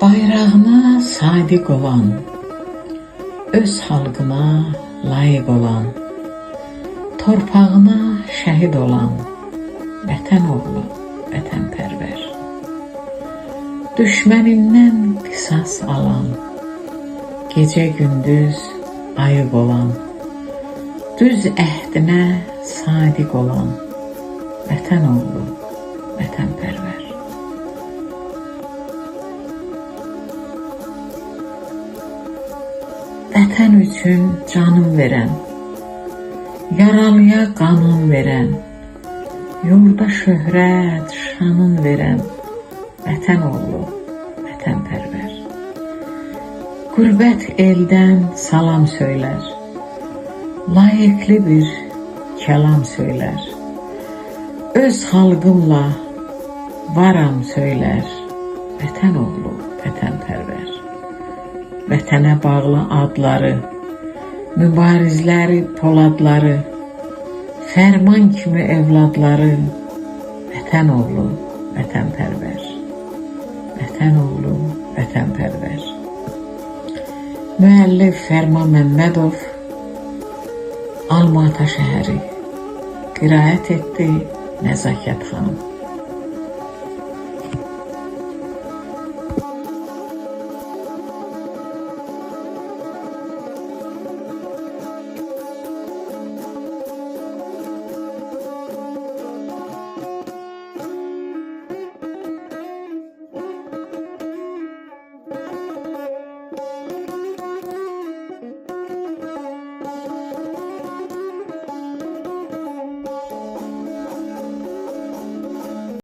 Bayrağına sadiq olan, öz xalqına layiq olan, torpağına şəhid olan, vətən oğlu, vətənpərvər. Düşmənindən qisas alan, gecə gündüz ayıq olan, düz əhdinə sadiq olan, vətən oğlu, vətənpərvər. Vətən üçün canım verən, yaralıya qanın verən, yurda şöhrət, şanın verən, vətən oğlu, vətənpərvər. Qürbət eldən salam söylər, layiqli bir kəlam söylər, öz xalqımla varam söylər, vətən oğlu, vətənpərvər. Vətənə bağlı adları, mübarizləri, poladları, fərman kimi evladları, vətən oğlu, vətənpərvər. Vətən oğlu, vətənpərvər. Müəllif Fərman Məmmədov, Alma Ata şəhəri, qiraət etdi Nəzakət xanım.